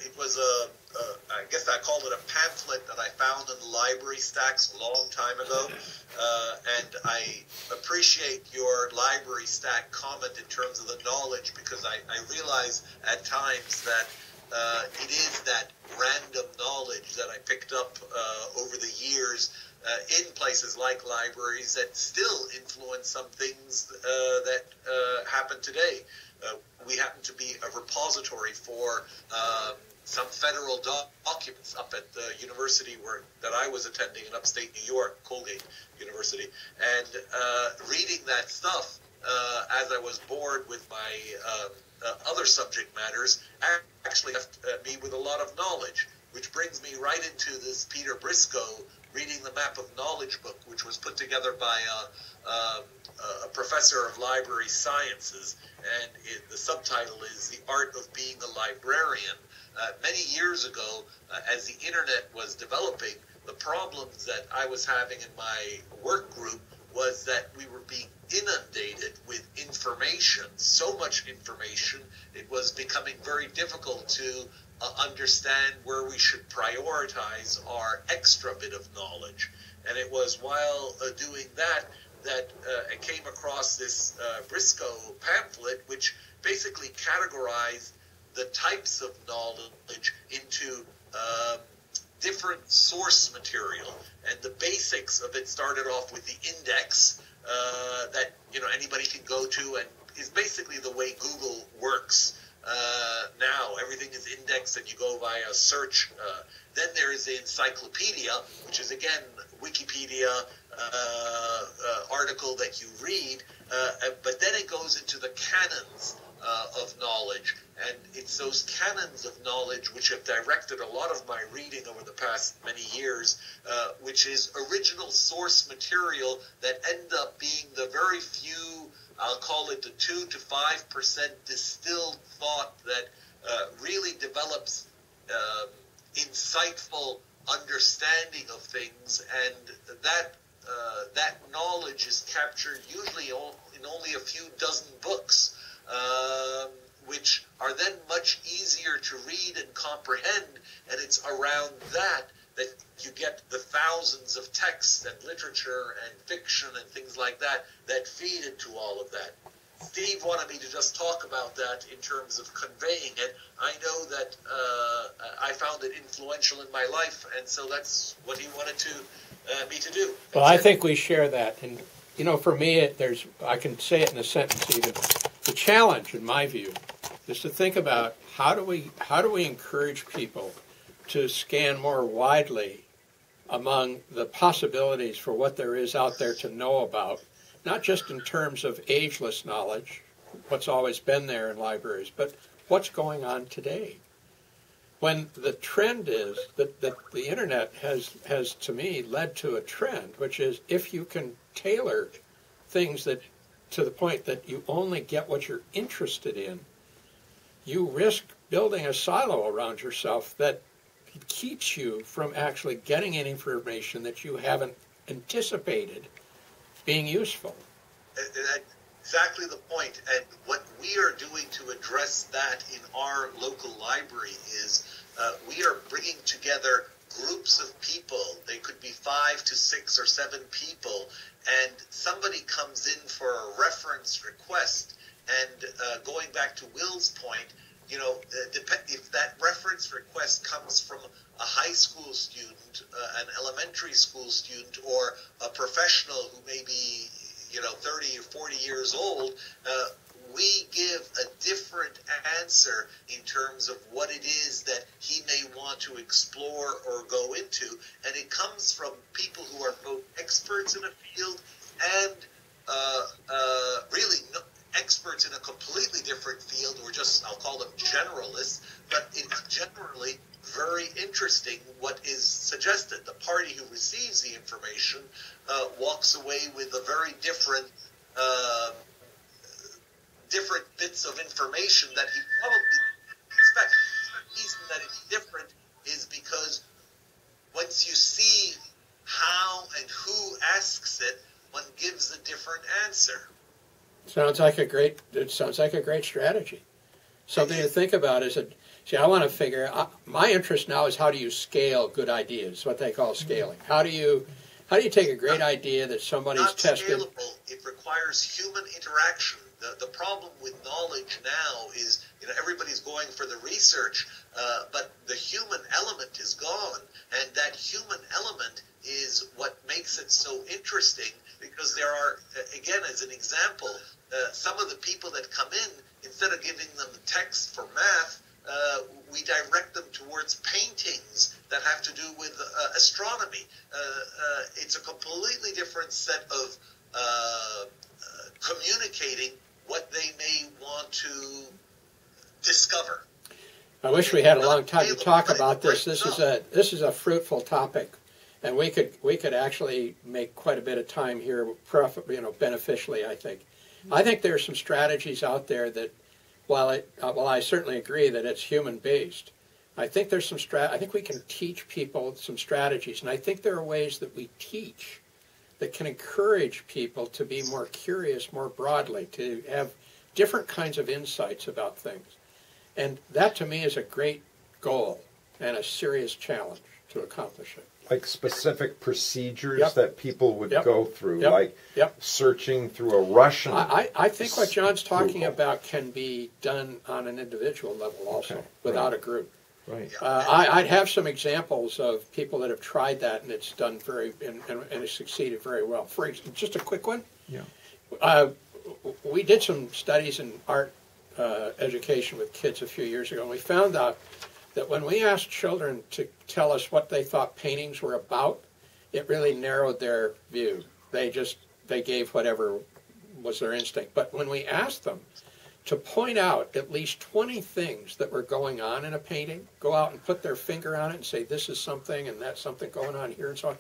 it was I guess I called it a pamphlet that I found in the library stacks a long time ago, and I appreciate your library stack comment in terms of the knowledge, because I realize at times that it is that random knowledge that I picked up over the years in places like libraries that still influence some things that happen today. We happen to be a repository for some federal documents up at the university that I was attending in upstate New York, Colgate University, and reading that stuff as I was bored with my other subject matters actually left me with a lot of knowledge, which brings me right into this Peter Briscoe Reading the Map of Knowledge book, which was put together by a professor of library sciences, and the subtitle is The Art of Being a Librarian. Many years ago, as the internet was developing, the problems that I was having in my work group was that we were being inundated with information, so much information, it was becoming very difficult to understand where we should prioritize our extra bit of knowledge. And it was while doing that I came across this Briscoe pamphlet, which basically categorized the types of knowledge into different source material. And the basics of it started off with the index that anybody can go to, and is basically the way Google works. Now everything is indexed and you go via search. Then there is the encyclopedia, which is again Wikipedia article that you read, but then it goes into the canons of knowledge, and it's those canons of knowledge which have directed a lot of my reading over the past many years, which is original source material that end up being the very few, I'll call it the 2 to 5% distilled thought that really develops insightful understanding of things, and that knowledge is captured usually in only a few dozen books, which are then much easier to read and comprehend, and it's around that you get the thousands of texts and literature and fiction and things like that that feed into all of that. Steve wanted me to just talk about that in terms of conveying it. I know that I found it influential in my life, and so that's what he wanted me to do. Well, I think we share that, and for me, I can say it in a sentence even. The challenge, in my view, is to think about how do we encourage people to scan more widely among the possibilities for what there is out there to know about, not just in terms of ageless knowledge, what's always been there in libraries, but what's going on today. When the trend is that the internet has, to me, led to a trend, which is if you can tailor things that to the point that you only get what you're interested in, you risk building a silo around yourself that keeps you from actually getting any information that you haven't anticipated being useful. Exactly the point. And what we are doing to address that in our local library is we are bringing together groups of people. They could be 5 to 6 or 7 people, and somebody comes in for a reference request. And going back to Will's point, if that reference request comes from a high school student, an elementary school student, or a professional who may be 30 or 40 years old, we give a different answer in terms of what it is that he may want to explore or go into. And it comes from people who are both experts in a field and really experts in a completely different field, or just, I'll call them generalists, but it's generally very interesting what is suggested. The party who receives the information walks away with a very different bits of information that he probably expected. The reason that it's different is because once you see how and who asks it, one gives a different answer. Sounds like a great strategy. Something to think about is that, See, I want to figure. My interest now is how do you scale good ideas? What they call scaling. How do you take a great idea that somebody's not tested? Scalable. It requires human interaction. The problem with knowledge now is, everybody's going for the research, but the human element is gone, and that human element is what makes it so interesting, because there are, again, as an example, some of the people that come in, instead of giving them text for math, we direct them towards paintings that have to do with astronomy. It's a completely different set of communicating what they may want to discover. I wish we had a long time to talk about this. This is a fruitful topic, and we could actually make quite a bit of time here, beneficially. I think there are some strategies out there that, while I certainly agree that it's human based, I think there's some I think we can teach people some strategies, and I think there are ways that we teach that can encourage people to be more curious, more broadly, to have different kinds of insights about things. And that, to me, is a great goal and a serious challenge to accomplish it. Like specific procedures that people would go through, like searching through a Russian. I think what John's talking about can be done on an individual level also, without a group. Right. I'd have some examples of people that have tried that, and it's done and it's succeeded very well. For example, just a quick one. Yeah. We did some studies in art education with kids a few years ago, and we found out that when we asked children to tell us what they thought paintings were about, it really narrowed their view. They gave whatever was their instinct. But when we asked them to point out at least 20 things that were going on in a painting, go out and put their finger on it and say, this is something and that's something going on here and so on.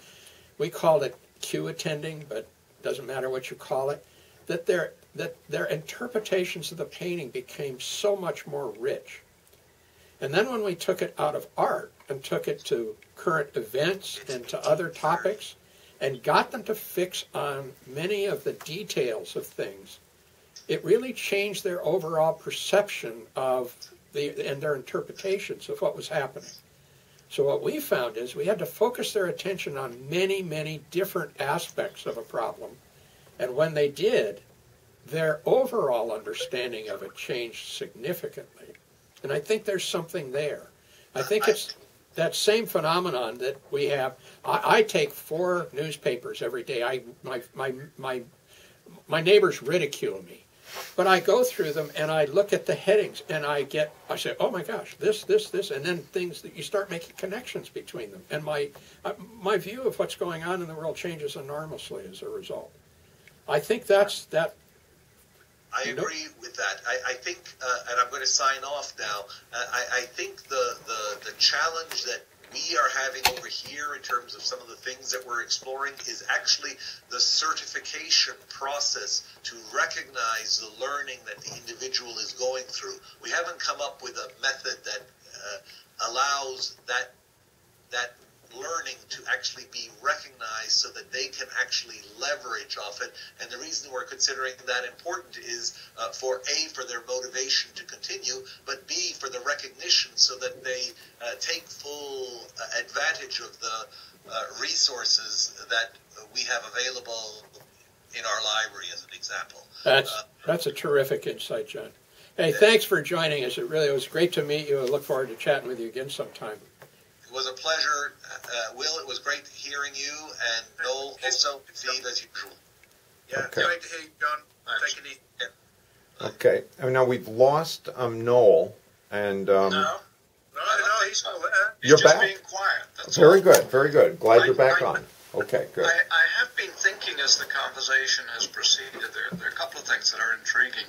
We called it cue attending, but it doesn't matter what you call it. That their interpretations of the painting became so much more rich. And then when we took it out of art and took it to current events and to other topics and got them to fix on many of the details of things, it really changed their overall perception of and their interpretations of what was happening. So what we found is we had to focus their attention on many, many different aspects of a problem. And when they did, their overall understanding of it changed significantly. And I think there's something there. I think it's that same phenomenon that we have. I take 4 newspapers every day. My neighbors ridicule me. But I go through them and I look at the headings and I say, oh my gosh, this, and then things that you start making connections between them. And my view of what's going on in the world changes enormously as a result. I think that's that. I agree with that. I think, and I'm going to sign off now, I think the challenge that we are having over here in terms of some of the things that we're exploring is actually the certification process to recognize the learning that the individual is going through. We haven't come up with a method that allows that learning to actually be recognized so that they can actually leverage off it. And the reason we're considering that important is for their motivation to continue, but B, for the recognition so that they take full advantage of the resources that we have available in our library, as an example. That's a terrific insight, John. Hey, thanks for joining us. It was great to meet you. I look forward to chatting with you again sometime. It was a pleasure, Will. It was great hearing you, and Noel also, indeed, as usual. Yeah, great to hear you, John. Take it easy. Yeah. Okay. Now we've lost Noel, and no, he's still there. He's you're just back. being quiet. That's Very all. good, very good. Glad you're back on. Okay, good. I have been thinking as the conversation has proceeded. There are a couple of things that are intriguing.